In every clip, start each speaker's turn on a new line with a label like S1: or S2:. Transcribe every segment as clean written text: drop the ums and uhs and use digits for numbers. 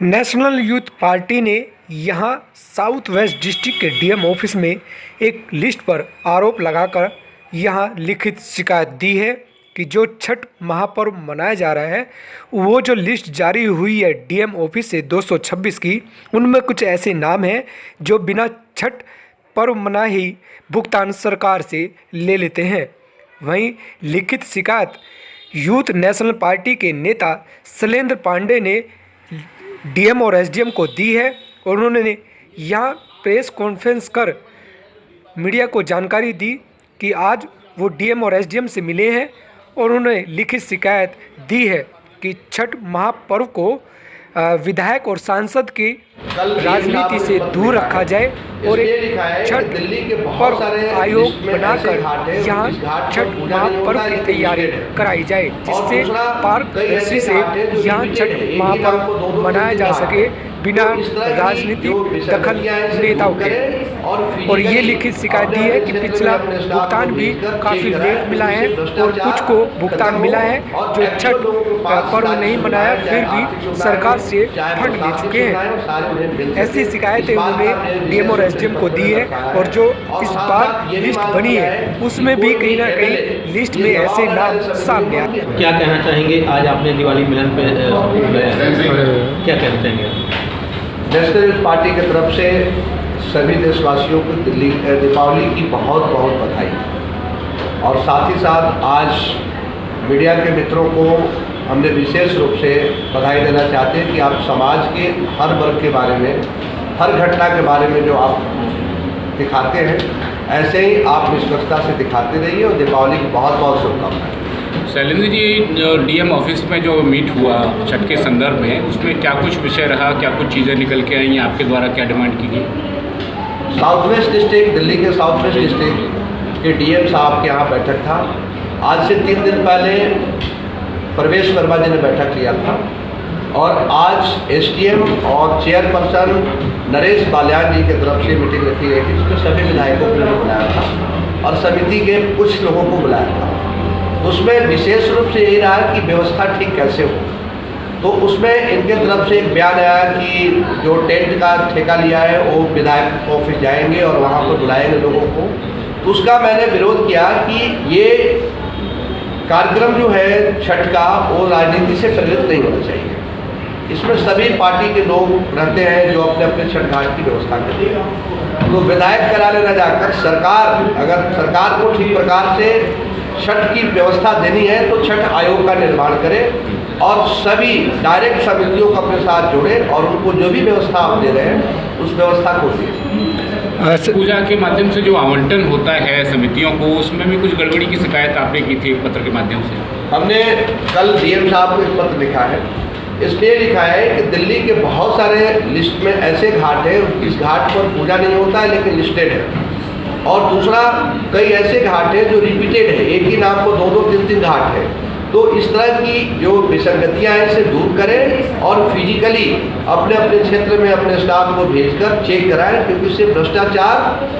S1: National youth party ने यहां south west district के डीएम ऑफिस में एक लिस्ट पर आरोप लगाकर यहां लिखित शिकायत दी है कि जो छठ महापर्व मनाया जा रहा है वो जो लिस्ट जारी हुई है डीएम ऑफिस से 226 की, उनमें कुछ ऐसे नाम हैं जो बिना छठ पर्व मनाए ही भुगतान सरकार से ले लेते हैं। वहीं लिखित शिकायत यूथ नेशनल पार्टी के नेता शैलेंद्र पांडे ने डीएम और एसडीएम को दी है और उन्होंने यहाँ प्रेस कॉन्फ्रेंस कर मीडिया को जानकारी दी कि आज वो डीएम और एसडीएम से मिले हैं और उन्होंने लिखित शिकायत दी है कि छठ महापर्व को विधायक और सांसद की राजनीति से दूर रखा जाए और एक छठ पर्व आयोग बनाकर यहाँ छठ महापर्व की तैयारी कराई जाए, जिससे पारदर्शी से यहाँ छठ महापर्व मनाया जा सके बिना राजनीतिक दखल नेताओं के। और ये लिखित शिकायत दी है कि पिछला भुगतान भी काफ़ी लेट मिला है और कुछ को भुगतान मिला है जो छठ पर्व नहीं मनाया फिर भी सरकार से फंड ले चुके हैं। ऐसी शिकायतें उन्होंने डीएम और एसडीएम को दी है और जो इस बार लिस्ट बनी है उसमें भी कहीं ना कहीं लिस्ट में ऐसे नाम सामने आते हैं।
S2: क्या कहना चाहेंगे, आज आपने दिवाली मिलन पे क्या कहना चाहेंगे?
S3: नेशनल यूथ पार्टी की तरफ से सभी देशवासियों को दीपावली की बहुत बहुत बधाई और साथ ही साथ आज मीडिया के मित्रों को हमने विशेष रूप से बधाई देना चाहते हैं कि आप समाज के हर वर्ग के बारे में, हर घटना के बारे में जो आप दिखाते हैं ऐसे ही आप निष्पक्षता से दिखाते रहिए और दीपावली की बहुत बहुत शुभकामनाएं।
S4: शैलेंद्र जी, डीएम ऑफिस में जो मीट हुआ छठ के संदर्भ में, उसमें क्या कुछ विषय रहा, क्या कुछ चीज़ें निकल के आई, आपके द्वारा क्या डिमांड की गई?
S3: साउथ वेस्ट डिस्ट्रिक्ट, दिल्ली के साउथ वेस्ट डिस्ट्रिक्ट के डीएम साहब के यहाँ बैठक था। आज से 3 दिन पहले प्रवेश वर्मा जी ने बैठक लिया था और आज एसडीएम और चेयरपर्सन नरेश बाल्यान जी की तरफ से मीटिंग रखी गई थी, जिसमें सभी विधायकों को बुलाया था और समिति के कुछ लोगों को बुलाया था। उसमें विशेष रूप से यही रहा कि व्यवस्था ठीक कैसे हो। तो उसमें इनके तरफ से एक बयान आया कि जो टेंट का ठेका लिया है वो विधायक ऑफिस जाएंगे और वहाँ पर बुलाएंगे लोगों को। तो उसका मैंने विरोध किया कि ये कार्यक्रम जो है छठ का वो राजनीति से प्रेरित नहीं होना चाहिए। इसमें सभी पार्टी के लोग रहते हैं जो अपने अपने छठ घाट की व्यवस्था करते हैं। तो विधायक कार्यालय न जाकर अगर सरकार को ठीक प्रकार से छठ की व्यवस्था देनी है तो छठ आयोग का निर्माण करें और सभी डायरेक्ट समितियों को अपने साथ जोड़ें और उनको जो भी व्यवस्था आप दे रहे हैं उस व्यवस्था को दें।
S4: पूजा के माध्यम से जो आवंटन होता है समितियों को, उसमें भी कुछ गड़बड़ी की शिकायत आपने की थी पत्र के माध्यम से।
S3: हमने कल डीएम साहब को एक पत्र लिखा है। इसलिए लिखा है कि दिल्ली के बहुत सारे लिस्ट में ऐसे घाट हैं, इस घाट पर पूजा नहीं होता है लेकिन लिस्टेड है। और दूसरा, कई ऐसे घाट हैं जो रिपीटेड है, एक ही नाम को 2-2, 3-3 घाट है। तो इस तरह की जो विसंगतियां हैं इसे दूर करें और फिजिकली अपने अपने क्षेत्र में अपने स्टाफ को भेजकर चेक कराएं, क्योंकि इससे भ्रष्टाचार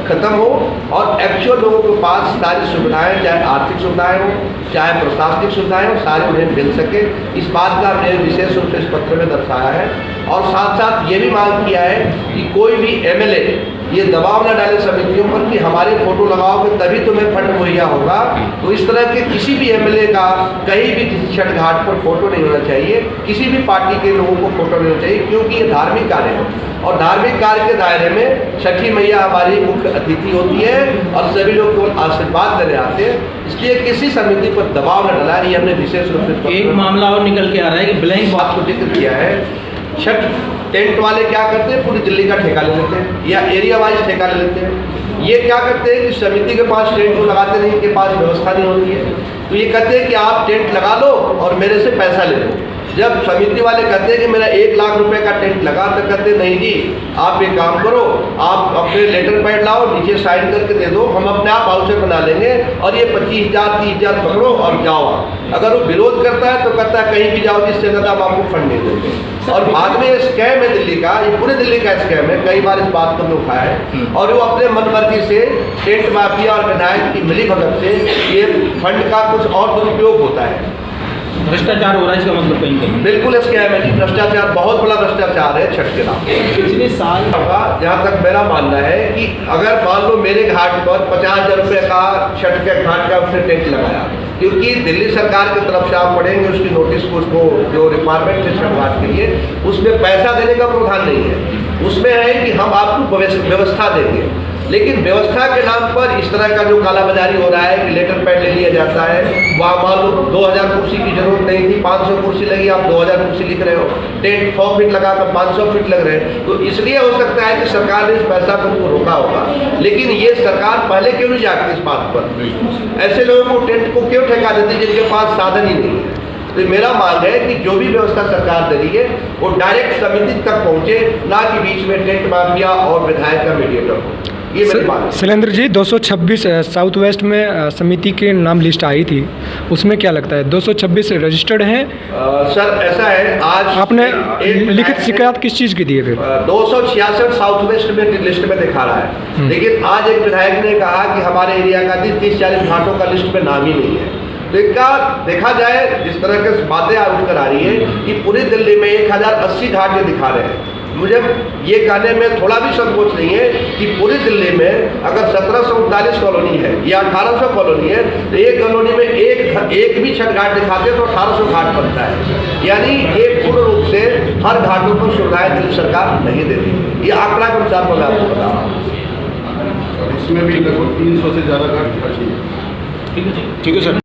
S3: खत्म हो और एक्चुअल लोगों के पास सारी सुविधाएं, चाहे आर्थिक सुविधाएं हो चाहे प्रशासनिक सुविधाएं हो, सारी उन्हें मिल सके। इस बात का हमने विशेष रूप से इस पत्र में दर्शाया है और साथ साथ ये भी मांग किया है कि कोई भी एमएलए ये दबाव न डाले समितियों पर कि हमारे फोटो लगाओगे तभी तुम्हें फंड मुहैया होगा। तो इस तरह के किसी भी एमएलए का कहीं भी किसी छठ घाट पर फोटो नहीं होना चाहिए, किसी भी पार्टी के लोगों को फोटो नहीं होना चाहिए, क्योंकि ये धार्मिक कार्य है और धार्मिक कार्य के दायरे में छठी मैया हमारी मुख्य अतिथि होती है और सभी लोग केवल आशीर्वाद देने आते हैं। इसलिए किसी समिति पर दबाव न डाला, ये हमने विशेष रूप से।
S2: एक मामला और निकल के आ रहा है कि ब्लैंक
S3: बात को जिक्र किया है। छठ टेंट वाले क्या करते हैं, पूरी दिल्ली का ठेका ले लेते हैं या एरिया वाइज ठेका ले लेते हैं। ये क्या करते हैं कि समिति के पास टेंट को लगाते नहीं, इनके पास व्यवस्था नहीं होती है, तो ये कहते हैं कि आप टेंट लगा लो और मेरे से पैसा ले लो। जब समिति वाले कहते हैं कि मेरा 1 लाख रुपए का टेंट लगा, तो कहते नहीं जी, आप एक काम करो, आप अपने लेटर पैड लाओ, नीचे साइन करके दे दो, हम अपने आप वाउचर बना लेंगे और ये 25,000 30,000 पकड़ो और जाओ। अगर वो विरोध करता है तो कहता है कहीं भी जाओ, जिससे ज़्यादा हम आपको फंड नहीं देंगे। और बाद में स्कैम है दिल्ली का, ये पूरे दिल्ली का स्कैम है, कई बार इस बात को हमने उठाया है और वो अपने मन मर्जी से टेंट माफिया और विधायक की मिली भगत से ये फंड का कुछ और दुरुपयोग होता है।
S2: भ्रष्टाचार हो रहा है इसका मतलब कहीं कहीं।
S3: बिल्कुल स्कैम है जी, भ्रष्टाचार, बहुत बड़ा भ्रष्टाचार है छठ के नाम पे।
S2: पिछले साल
S3: जहाँ तक मेरा मानना है कि अगर मान लो मेरे घाट पर 50,000 रुपये का छठ के घाट का उसने टेंट लगाया, क्योंकि दिल्ली सरकार की तरफ से आप पढ़ेंगे उसकी नोटिस को, उसको जो रिक्वायरमेंट है छठ घाट के लिए, उसमें पैसा देने का प्रावधान नहीं है। उसमें है कि हम आपको व्यवस्था देंगे, लेकिन व्यवस्था के नाम पर इस तरह का जो कालाबाजारी हो रहा है कि लेटर पैड ले लिया जाता है। वहाँ मान लो 2000 कुर्सी की जरूरत नहीं थी, 500 कुर्सी लगी, आप 2000 कुर्सी लिख रहे हो। टेंट 100 फीट लगाकर 500 फीट लग रहे हैं, तो इसलिए हो सकता है कि सरकार ने इस पैसा को उनको रोका होगा। लेकिन ये सरकार पहले क्यों नहीं जागती इस बात पर? ऐसे लोगों को टेंट को क्यों ठेका देती जिनके पास साधन ही नहीं है? तो मेरा मांग है कि जो भी व्यवस्था सरकार दे रही है वो डायरेक्ट समिति तक पहुँचे, ना कि बीच में टेंट माफिया और विधायक का मीडिएटर हो। ये मेरी बात है।
S1: शैलेंद्र जी, 226 साउथ वेस्ट में समिति के नाम लिस्ट आई थी, उसमें क्या लगता है 226 रजिस्टर्ड हैं?
S3: सर ऐसा है, आज
S1: आपने लिखित शिकायत किस चीज़ की दी है फिर?
S3: 266 साउथ वेस्ट में लिस्ट में दिखा रहा है, लेकिन आज एक विधायक ने कहा कि हमारे एरिया का 30-40 घाटों का लिस्ट में नाम ही नहीं है। तो इनका देखा जाए जिस तरह की बातें उठ कर आ रही है कि पूरी दिल्ली में 1080 घाट ये दिखा रहे हैं। मुझे ये कहने में थोड़ा भी संकोच नहीं है कि पूरी दिल्ली में अगर 1739 कॉलोनी है या 1800 कॉलोनी है, तो एक कॉलोनी में एक भी छठ घाट दिखाते तो 1800 घाट बनता है। यानी ये पूर्ण रूप से हर घाटों को सुविधाएं दिल्ली सरकार नहीं देती। ये आंकड़ा के अनुसार मैं आपको बता रहा हूँ।
S5: इसमें भी लगभग 300 से ज़्यादा घाट खर्च है।
S2: ठीक है सर।